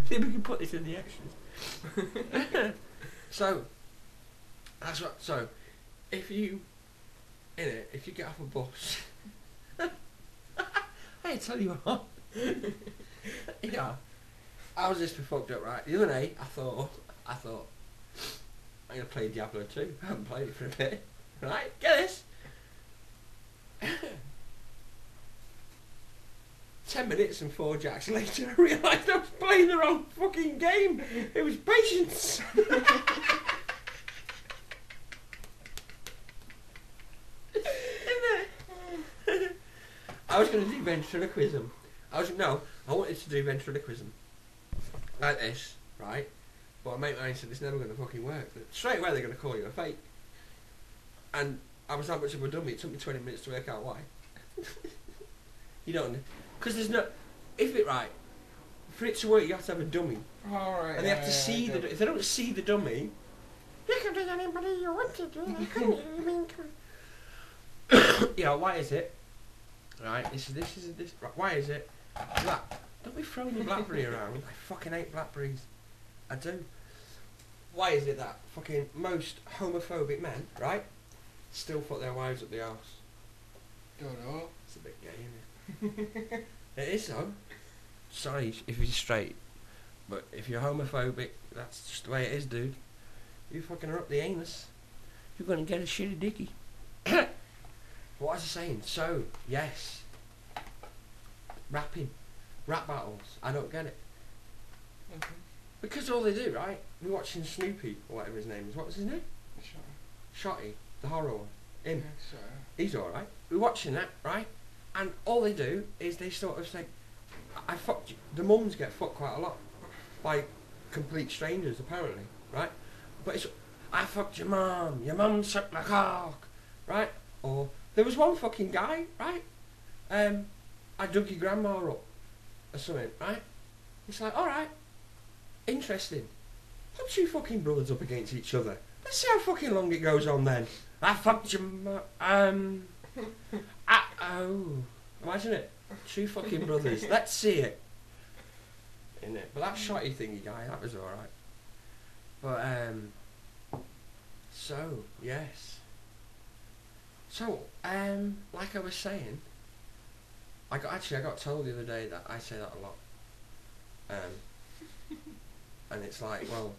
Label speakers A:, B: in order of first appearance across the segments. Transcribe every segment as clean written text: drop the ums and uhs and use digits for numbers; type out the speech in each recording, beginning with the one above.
A: See if we can put this in the extras. So, that's what. So, if you get off a bus, I tell you what. Yeah, I was just fucked up, right? The other day, I thought, I'm gonna play Diablo 2. I haven't played it for a bit. Right? Get this. 10 minutes and 4 jacks later, I realised I was playing the wrong fucking game. It was Patience. I was going to do ventriloquism. I wanted to do ventriloquism. Like this, right? But my mate said it's never going to fucking work. Straight away they're going to call you a fake. And I was that much of a dummy, it took me 20 minutes to work out why. You don't, because there's no, for it to work you have to have a dummy.
B: Alright.
A: And they have to see if they don't see the dummy, you can do anybody you want to do, couldn't you? I mean, come. Yeah, why is it? Right, this, right, why is it? Black. Don't be throwing your BlackBerry around. I fucking hate BlackBerries. I do. Why is it that fucking most homophobic men, right, still fuck their wives up the arse?
B: Don't know.
A: It's a bit gay, isn't it? It is though. Sorry if you're straight, but if you're homophobic, that's just the way it is, dude. You fucking are up the anus, you're gonna get a shitty dicky. What was I saying? So, yes. Rap battles. I don't get it.
B: Okay.
A: Because all they do, right? We're watching Snoopy, or whatever his name is. What was his name? Shotty, the horror one. Him.
B: Yeah, sure.
A: He's alright. We're watching that, right? And all they do is they sort of say, I fucked you. The mums get fucked quite a lot by complete strangers, apparently, right? But it's, I fucked your mum sucked my cock, right? Or, there was one fucking guy, right? I dug your grandma up, or something, right? It's like, alright, interesting. Put two fucking brothers up against each other. Let's see how fucking long it goes on then. I fucked your imagine it. Two fucking brothers. Let's see it. Innit? But that shotty thingy guy, that was alright. But, so, yes. So, like I was saying, I got told the other day that I say that a lot. And it's like, well,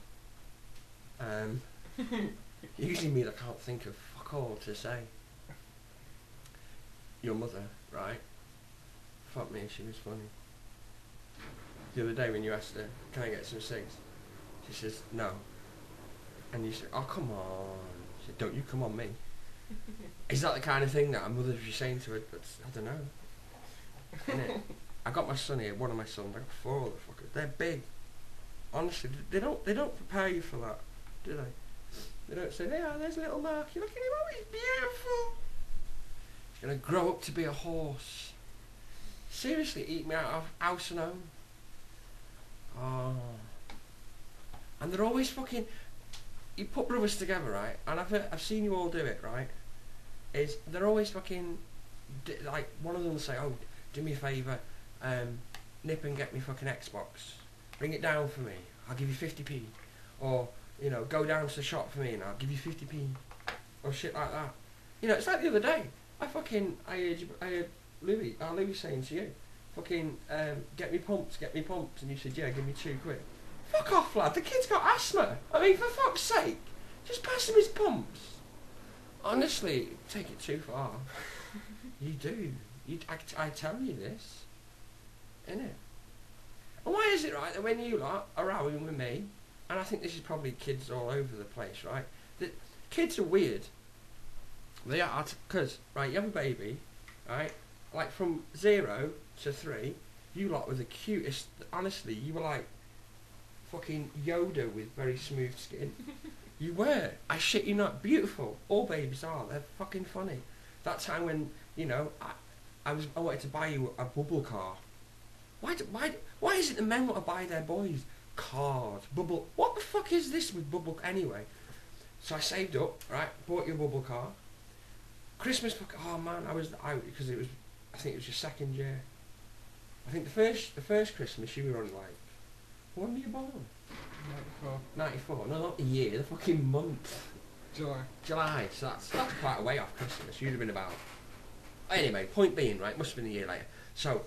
A: usually me that can't think of fuck all to say. Your mother, right? Fuck me, she was funny. The other day when you asked her, can I get some cigs? She says, no. And you said, oh come on. She said, don't you come on me. Is that the kind of thing that a mother would be saying to her? But I don't know. Innit? I got my son here, one of my sons, I got 4 other fuckers. They're big. Honestly, they don't prepare you for that, do they? They don't say, yeah, there's little Mark, you look at him, oh, he's beautiful. He's going to grow up to be a horse. Seriously, eat me out of house and home. Oh. And they're always fucking, you put brothers together, right, and I've seen you all do it, right, is they're always fucking, like, one of them will say, oh, do me a favour, nip and get me fucking Xbox. Bring it down for me, I'll give you 50p. Or, you know, go down to the shop for me and I'll give you 50p. Or shit like that. You know, it's like the other day, I heard Louis saying to you, fucking, get me pumps, and you said, yeah, give me £2. Fuck off, lad, the kid's got asthma. I mean, for fuck's sake, just pass him his pumps. Honestly, take it too far. You do. I tell you this. Innit? And why is it, right, that when you lot are out with me, and I think this is probably kids all over the place, right, that kids are weird. They are, because, right, you have a baby, right, like from 0 to 3, you lot were the cutest, honestly, you were like fucking Yoda with very smooth skin. You were. I shit you not. Beautiful. All babies are. They're fucking funny. That time when, you know, I wanted to buy you a bubble car. Why is it the men want to buy their boys cars? Bubble. What the fuck is this with bubble anyway? So I saved up, right? Bought you a bubble car. Christmas. Oh man, I was out because it was. I think it was your second year. I think the first Christmas you were on like When were you born?
B: 94.
A: 94. No, not the year, the fucking month.
B: July.
A: July, so that's quite a way off Christmas. You'd have been about... Anyway, point being, right, must have been a year later. So,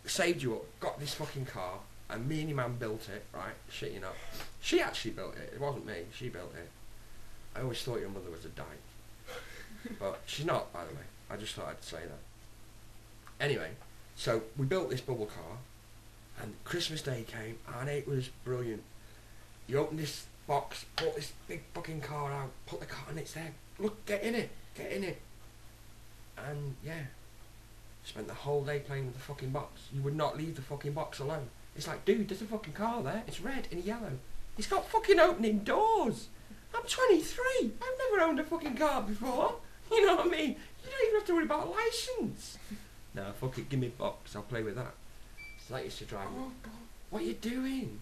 A: saved you up, got this fucking car, and me and your man built it, right? Shit, you know. She actually built it. It wasn't me. She built it. I always thought your mother was a dyke. But she's not, by the way. I just thought I'd say that. Anyway, so we built this bubble car, and Christmas Day came, and it was brilliant. You open this box, brought this big fucking car out, put the car, and it's there. Look, get in it. And, yeah. Spent the whole day playing with the fucking box. You would not leave the fucking box alone. It's like, dude, there's a fucking car there. It's red and yellow. It's got fucking opening doors. I'm 23. I've never owned a fucking car before. You know what I mean? You don't even have to worry about a licence. No, fuck it, give me a box. I'll play with that. So that used to drive me.
B: Oh, God.
A: What are you doing?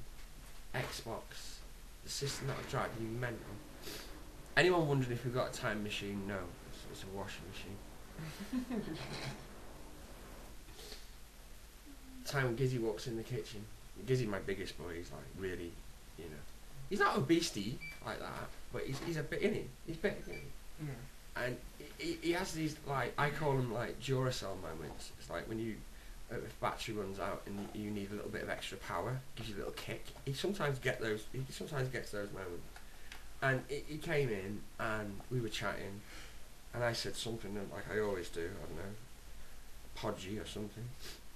A: Xbox. The system that'll drive you mental. Anyone wondering if we've got a time machine? No. It's a washing machine. Time when Gizzy walks in the kitchen. Gizzy, my biggest boy, he's like really, you know, he's not obesity like that, but he's a bit in it. He's big, isn't he?
B: Yeah.
A: And he has these, like, I call them like Duracell moments. It's like when you, if battery runs out and you need a little bit of extra power, gives you a little kick. He sometimes gets those moments. And he came in and we were chatting, and I said something like I always do, I don't know, podgy or something.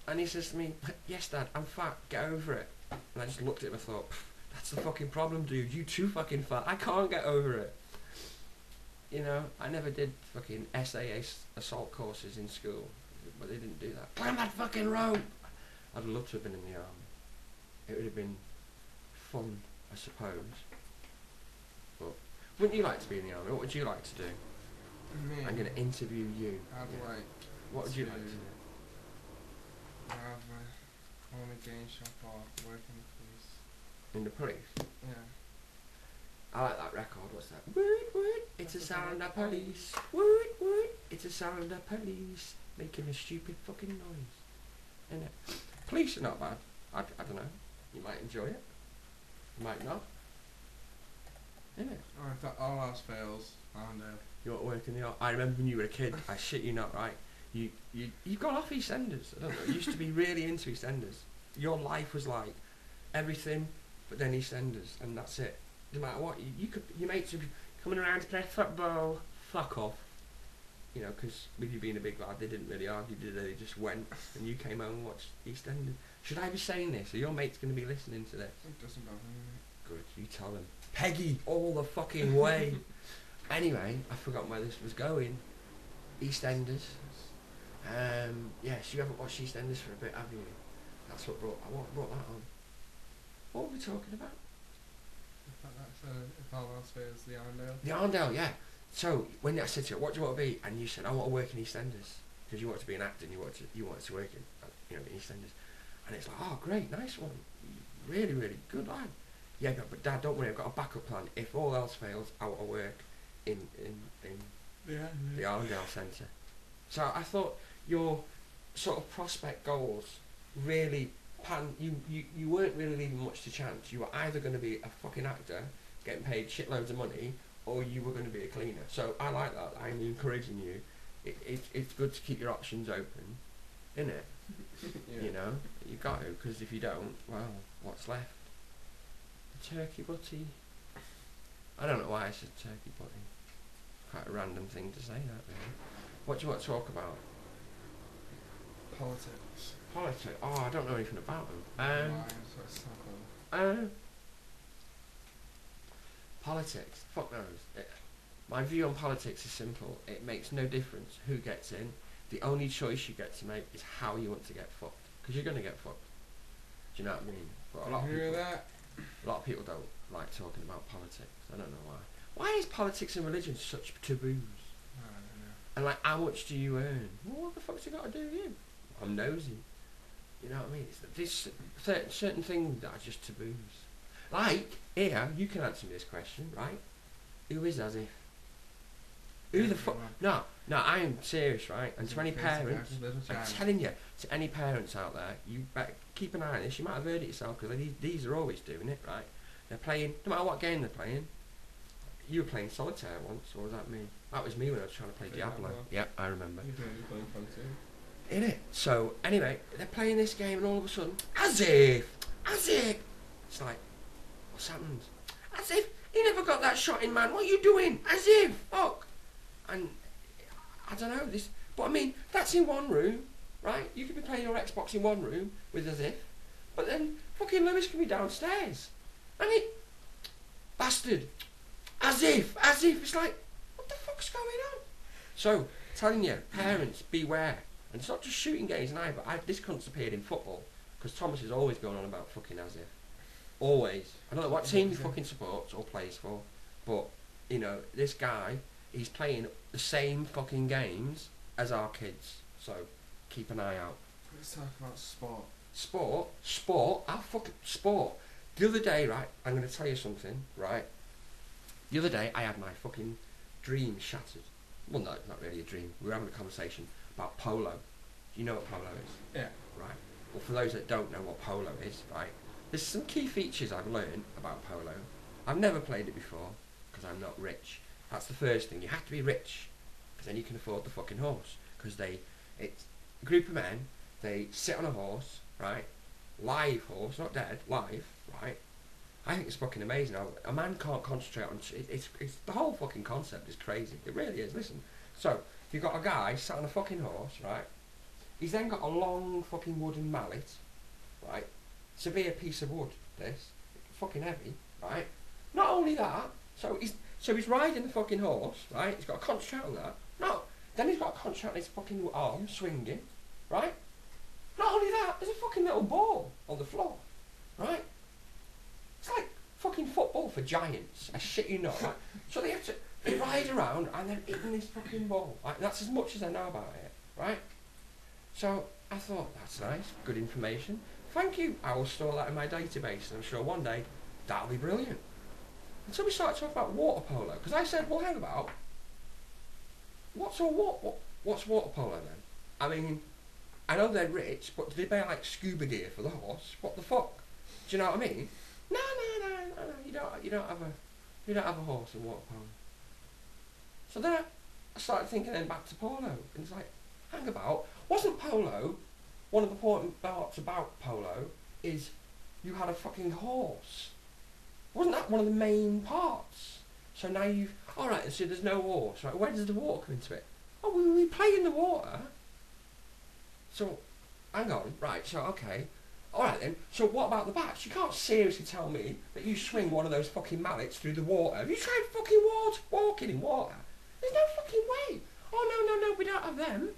A: And he says to me, yes dad, I'm fat, get over it. And I just looked at him and thought, that's the fucking problem, dude, you too fucking fat, I can't get over it. You know, I never did fucking SAA assault courses in school, but they didn't do that. Climb that fucking rope! I'd love to have been in the army. It would have been fun, I suppose. But wouldn't you like to be in the army? What would you like to do?
B: Me.
A: I'm going to interview you.
B: I'd
A: Yeah.
B: like
A: What would you like to do?
B: either own a game shop or work in the police.
A: In the police?
B: Yeah.
A: I like that record. What's that? Woot woot, it's a sound of police. Woot woot, it's a sound of police making a stupid fucking noise. Innit? Police are not bad. I don't know. You might enjoy it. You might not. Innit?
B: Or if that all else fails, Arndale.
A: You want to work in the art? I remember when you were a kid. I shit you not, right? You've gone off EastEnders. I don't know. You used to be really into EastEnders. Your life was like everything, but then EastEnders, and that's it. No matter what, your mates would be coming around to play football. Fuck off. You know, because with you being a big lad, they didn't really argue, did they? They just went, and you came home and watched EastEnders. Should I be saying this? Are your mates going to be listening to this?
B: It doesn't bother me.
A: Good, you tell them. Peggy, all the fucking way. Anyway, I forgot where this was going. EastEnders. Yes, you haven't watched EastEnders for a bit, have you? That's what brought that on. What were we talking about?
B: If all else fails, the Arndale.
A: The Arndale, yeah. So when I said to you, what do you want to be? And you said, I want to work in EastEnders. Because you want to be an actor and you wanted to work in, in EastEnders. And it's like, oh great, nice one. Really, really good lad. Yeah, but Dad, don't worry, I've got a backup plan. If all else fails, I want to work in the Arndale Centre. So I thought your sort of prospect goals really you weren't really leaving much to chance. You were either going to be a fucking actor, getting paid shitloads of money, or you were going to be a cleaner. So I like that. I'm encouraging you. It's good to keep your options open, isn't it?
B: Yeah.
A: You know, you got to, because if you don't, well, what's left? A turkey butty. I don't know why I said turkey butty. Quite a random thing to say that, really. What do you want to talk about?
B: Politics.
A: Politics? Oh, I don't know anything about them.
B: So it's not cool.
A: Politics. Fuck knows. My view on politics is simple. It makes no difference who gets in. The only choice you get to make is how you want to get fucked. Because you're going to get fucked. Do you know what I mean? But a lot of people don't like talking about politics. I don't know why. Why is politics and religion such taboos?
B: I don't know.
A: And like, how much do you earn? Well, what the fuck's it got to do with you? I'm nosy. You know what I mean? There's certain things that are just taboos. Like, here, you can answer me this question, right? Who is as if? Who the fuck? No, I am serious, right? And to any parents, I'm telling you, to any parents out there, you better keep an eye on this. You might have heard it yourself, because these are always doing it, right? They're playing, no matter what game they're playing. You were playing solitaire once, or was that me? That was me when I was trying to play Diablo. Yep, I remember.
B: You're playing fun too.
A: Innit? So, anyway, they're playing this game, and all of a sudden, as if, it's like, what's happened? As if, he never got that shot in, man, what are you doing? As if, fuck. And, I don't know, this, but I mean, that's in one room, right? You could be playing your Xbox in one room, with as if, but then, fucking Lewis can be downstairs. And he, bastard, as if, it's like, what the fuck's going on? So, telling you, parents, beware. And it's not just shooting games and this cunt's appeared in football, because Thomas is always going on about fucking as if. Always. I don't know what team he fucking supports or plays for, but, you know, this guy, he's playing the same fucking games as our kids. So, keep an eye out.
B: Let's talk about sport.
A: Sport? Sport. The other day, right, I'm going to tell you something, right? The other day, I had my fucking dream shattered. Well, no, not really a dream. We were having a conversation about polo. Do you know what polo is?
B: Yeah.
A: Right. Well, for those that don't know what polo is, right, there's some key features I've learned about polo. I've never played it before, because I'm not rich. That's the first thing. You have to be rich, because then you can afford the fucking horse. Because it's a group of men, they sit on a horse, right, live horse, not dead, live, right. I think it's fucking amazing. A man can't concentrate on... It's the whole fucking concept is crazy. It really is. Listen. So, you've got a guy sat on a fucking horse, right? He's then got a long fucking wooden mallet, right? Severe piece of wood, this. Fucking heavy, right? Not only that, so he's riding the fucking horse, right? He's got to concentrate on that. No, then he's got to concentrate on his fucking arm swinging, right? Not only that, there's a fucking little ball on the floor, right? It's like fucking football for giants. I shit you not, right? So they ride around and they're eating this fucking ball. Right? That's as much as I know about it, right? So I thought, that's nice, good information. Thank you. I will store that in my database, and I'm sure one day that'll be brilliant. And so we started talking about water polo, because I said, well, hang about. What's water polo then? I mean, I know they're rich, but do they buy like scuba gear for the horse? What the fuck? Do you know what I mean? No. You don't have a horse in water polo. So then I started thinking then back to polo, and it's like, hang about, wasn't polo one of the important parts about polo is you had a fucking horse? Wasn't that one of the main parts? So now alright, so there's no horse, right? Where does the water come into it? Oh, we play in the water. So, hang on, right, so okay. Alright then, so what about the bats? You can't seriously tell me that you swing one of those fucking mallets through the water. Have you tried fucking walking in water? There's no fucking way. Oh, no, we don't have them.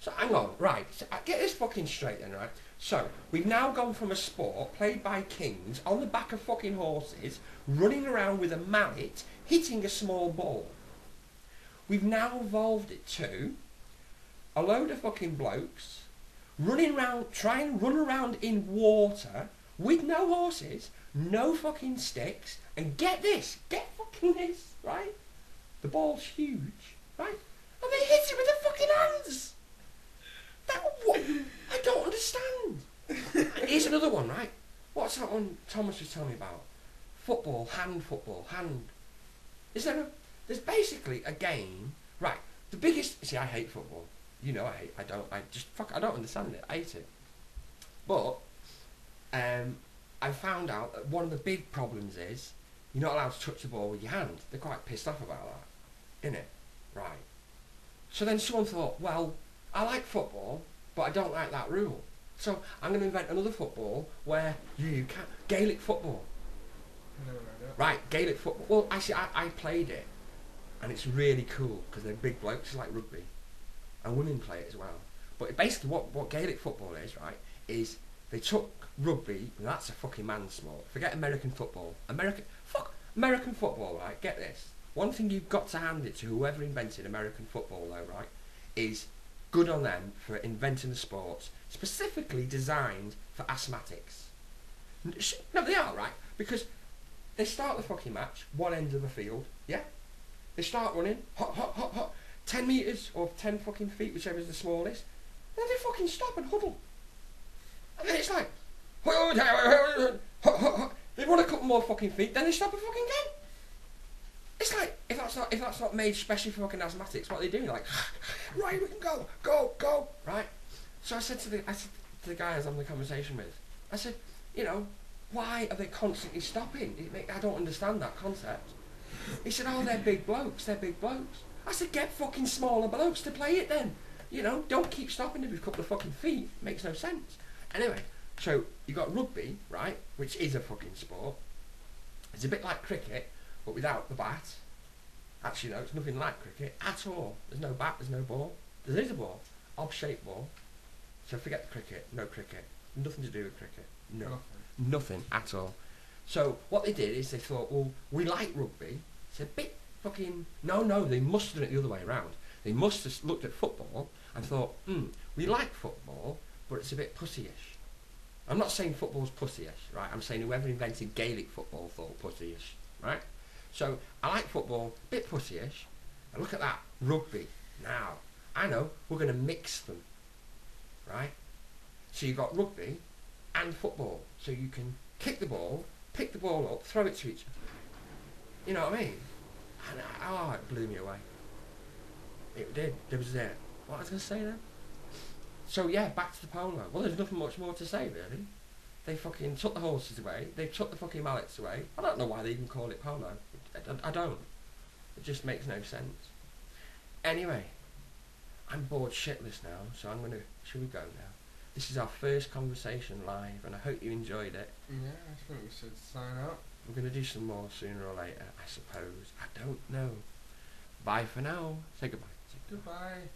A: So hang on, right, so get this fucking straight then, right? So, we've now gone from a sport played by kings on the back of fucking horses, running around with a mallet, hitting a small ball. We've now evolved it to a load of fucking blokes running around, trying to run around in water with no horses, no fucking sticks, and get fucking this, right? The ball's huge, right? And they hit it with their fucking hands. What? I don't understand. Here's another one, right? What's that one Thomas was telling me about? Hand football. There's basically a game, right? The biggest, see, I hate football. You know, I don't understand it. I hate it. But, I found out that one of the big problems is you're not allowed to touch the ball with your hand. They're quite pissed off about that, innit? Right. So then someone thought, well, I like football, but I don't like that rule. So I'm going to invent another football where you can Gaelic football.
B: I never heard that.
A: Right, Gaelic football. Well, actually, I played it, and it's really cool because they're big blokes, it's like rugby, and women play it as well. But basically, what Gaelic football is, right, is they took rugby, and that's a fucking man's sport. Forget American football. American football, right? Get this. One thing you've got to hand it to whoever invented American football, though, right, is good on them for inventing a sport specifically designed for asthmatics. No, they are, right? Because they start the fucking match, one end of the field, yeah? They start running, hop, hop, hop, hop, 10 metres or 10 fucking feet, whichever is the smallest. Then they fucking stop and huddle. And then it's like, they run a couple more fucking feet, then they stop and fucking again. It's like, if that's not made specially for fucking asthmatics, what are they doing? Like, right, we can go, go, go, right? So I said to the guy I was having the conversation with, I said, you know, why are they constantly stopping? I don't understand that concept. He said, oh, they're big blokes, they're big blokes. I said, get fucking smaller blokes to play it then. You know, don't keep stopping every couple of fucking feet. Makes no sense. Anyway, so you got rugby, right, which is a fucking sport. It's a bit like cricket, but without the bat. Actually, no, it's nothing like cricket at all. There's no bat, there's no ball. There is a ball, odd-shaped ball. So forget the cricket, no cricket. Nothing to do with cricket. No. Nothing at all. So what they did is they thought, well, we like rugby. It's a bit fucking... No, they must have done it the other way around. They must have looked at football and thought, we like football, but it's a bit pussyish. I'm not saying football's pussyish, right? I'm saying whoever invented Gaelic football thought pussyish, right? So I like football, a bit pussyish. And look at that, rugby. Now, I know, we're going to mix them, right? So you've got rugby and football. So you can kick the ball, pick the ball up, throw it to each other. You know what I mean? And it blew me away. It did. There was there. What was I going to say then? So yeah, back to the polo. Well, there's nothing much more to say really. They fucking took the horses away. They took the fucking mallets away. I don't know why they even call it polo. I don't. It just makes no sense. Anyway, I'm bored shitless now, so should we go now? This is our first conversation live, and I hope you enjoyed it.
B: Yeah, I think we should sign up.
A: We're going to do some more sooner or later, I suppose. I don't know. Bye for now. Say goodbye.
B: Goodbye.